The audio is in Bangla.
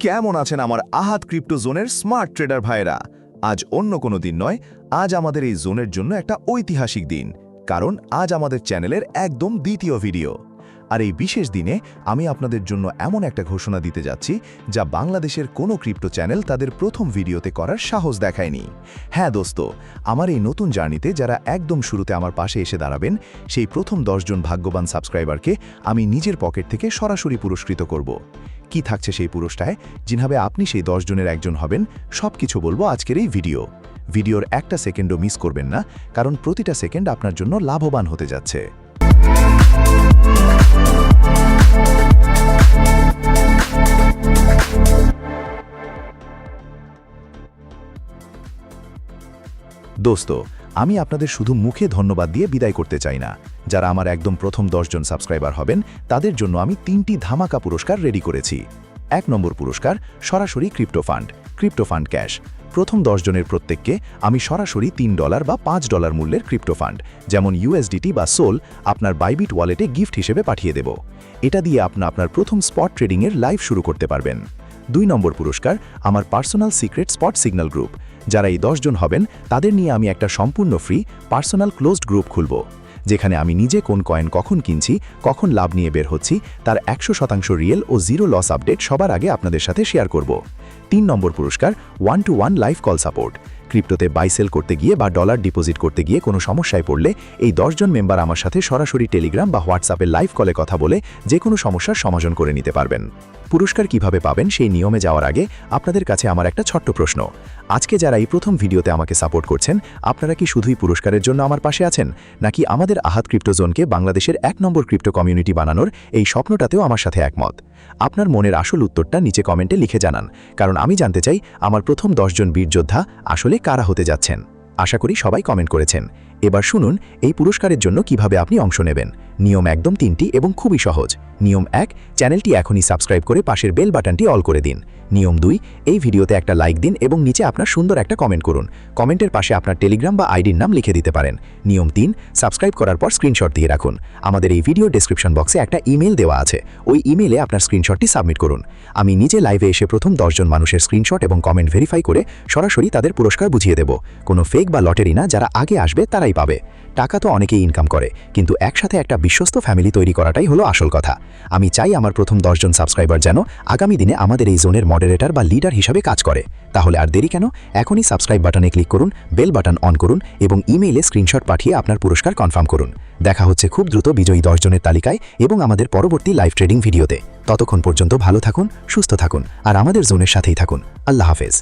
কেমন আছেন আমার আহাত ক্রিপ্টো জোনের স্মার্ট ট্রেডার ভাইরা? আজ অন্য কোনো দিন নয়, আজ আমাদের এই জোনের জন্য একটা ঐতিহাসিক দিন, কারণ আজ আমাদের চ্যানেলের একদম দ্বিতীয় ভিডিও। আর এই বিশেষ দিনে আমি আপনাদের জন্য এমন একটা ঘোষণা দিতে যাচ্ছি যা বাংলাদেশের কোনো ক্রিপ্টো চ্যানেল তাদের প্রথম ভিডিওতে করার সাহস দেখায়নি। হ্যাঁ দোস্ত, আমার এই নতুন জার্নিতে যারা একদম শুরুতে আমার পাশে এসে দাঁড়াবেন, সেই প্রথম 10 জন ভাগ্যবান সাবস্ক্রাইবারকে আমি নিজের পকেট থেকে সরাসরি পুরস্কৃত করব। কি থাকছে সেই পুরস্কারে, যেভাবে আপনি সেই 10 জনের একজন হবেন, সব কিছু বলবো আজকের এই ভিডিওর একটা সেকেন্ডও মিস করবেন না, কারণ প্রতিটা সেকেন্ড আপনার জন্য লাভবান হতে যাচ্ছে। দোস্ত, আমি আপনাদের শুধু মুখে ধন্যবাদ দিয়ে বিদায় করতে চাই না। যারা আমার একদম প্রথম 10 জন সাবস্ক্রাইবার হবেন, তাদের জন্য আমি 3টি ধামাকা পুরস্কার রেডি করেছি। 1 নম্বর পুরস্কার, সরাসরি ক্রিপ্টো ফান্ড ক্যাশ। প্রথম 10 জনের প্রত্যেককে আমি সরাসরি $3 বা $5 মূল্যের ক্রিপ্টো ফান্ড, যেমন USDT বা সোল, আপনার বাইবিট ওয়ালেটে গিফট হিসেবে পাঠিয়ে দেব। এটা দিয়ে আপনার প্রথম স্পট ট্রেডিংয়ের লাইভ শুরু করতে পারবেন। 2 নম্বর পুরস্কার, আমার personal secret spot signal group. যারা এই 10 জন হবেন, তাদের নিয়ে আমি একটা সম্পূর্ণ ফ্রি পার্সোনাল ক্লোজড গ্রুপ খুলব, যেখানে আমি নিজে কোন কয়েন কখন কিনছি, কখন লাভ নিয়ে বের হচ্ছি, তার 100% রিয়েল ও জিরো লস আপডেট সবার আগে আপনাদের সাথে শেয়ার করব। 3 নম্বর পুরস্কার, 1-to-1 লাইভ কল সাপোর্ট। ক্রিপ্টোতে বাই সেল করতে গিয়ে বা ডলার ডিপোজিট করতে গিয়ে কোনো সমস্যায় পড়লে এই 10 জন মেম্বার আমার সাথে সরাসরি টেলিগ্রাম বা হোয়াটসঅ্যাপে লাইভ কলে কথা বলে যে কোনো সমস্যার সমাধান করে নিতে পারবেন। পুরস্কার কিভাবে পাবেন সেই নিয়মে যাওয়ার আগে আপনাদের কাছে আমার একটা ছোট্ট প্রশ্ন। আজকে যারা এই প্রথম ভিডিওতে আমাকে সাপোর্ট করছেন, আপনারা কি শুধুই পুরস্কারের জন্য আমার পাশে আছেন, নাকি আমাদের আহাত ক্রিপ্টো জোনকে বাংলাদেশের 1 নম্বর ক্রিপ্টো কমিউনিটি বানানোর এই স্বপ্নটাতেও আমার সাথে একমত? আপনার মনের আসল উত্তরটা নিচে কমেন্টে লিখে জানান, কারণ আমি জানতে চাই আমার প্রথম 10 জন বীর যোদ্ধা আসলে কারা হতে যাচ্ছেন। আশা করি সবাই কমেন্ট করেছেন। এবার শুনুন এই পুরস্কারের জন্য কিভাবে আপনি অংশ নেবেন। নিয়ম একদম 3টি এবং খুবই সহজ। নিয়ম 1, চ্যানেলটি এখনই সাবস্ক্রাইব করে পাশের বেল বাটনটি অল করে দিন। নিয়ম 2, এই ভিডিওতে একটা লাইক দিন এবং নিচে আপনার সুন্দর একটা কমেন্ট করুন। কমেন্টের পাশে আপনার টেলিগ্রাম বা আইডির নাম লিখে দিতে পারেন। নিয়ম 3, সাবস্ক্রাইব করার পর স্ক্রিনশট দিয়ে রাখুন। আমাদের এই ভিডিও ডেসক্রিপশন বক্সে একটা ইমেল দেওয়া আছে, ওই ইমেলে আপনার স্ক্রিনশটটি সাবমিট করুন। আমি নিজে লাইভে এসে প্রথম 10 জন মানুষের স্ক্রিনশট এবং কমেন্ট ভেরিফাই করে সরাসরি তাদের পুরস্কার বুঝিয়ে দেব। কোনো ফেক বা লটারি না, যারা আগে আসবে তারাই পাবে। টাকা তো অনেকেই ইনকাম করে, কিন্তু একসাথে একটা বিশ্বস্ত ফ্যামিলি তৈরি করাটাই হলো আসল কথা। আমি চাই আমার প্রথম 10 জন সাবস্ক্রাইবার যেন আগামী দিনে আমাদের এই জোনের মডারেটর বা লিডার হিসাবে কাজ করে। তাহলে আর দেরি কেন, এখনই সাবস্ক্রাইব বাটনে ক্লিক করুন, বেল বাটন অন করুন এবং ইমেইলে স্ক্রিনশট পাঠিয়ে আপনার পুরস্কার কনফার্ম করুন। দেখা হচ্ছে খুব দ্রুত বিজয়ী 10 জনের তালিকায় এবং আমাদের পরবর্তী লাইভ ট্রেডিং ভিডিওতে। ততক্ষণ পর্যন্ত ভালো থাকুন, সুস্থ থাকুন আর আমাদের জোনের সাথেই থাকুন। আল্লাহ হাফেজ।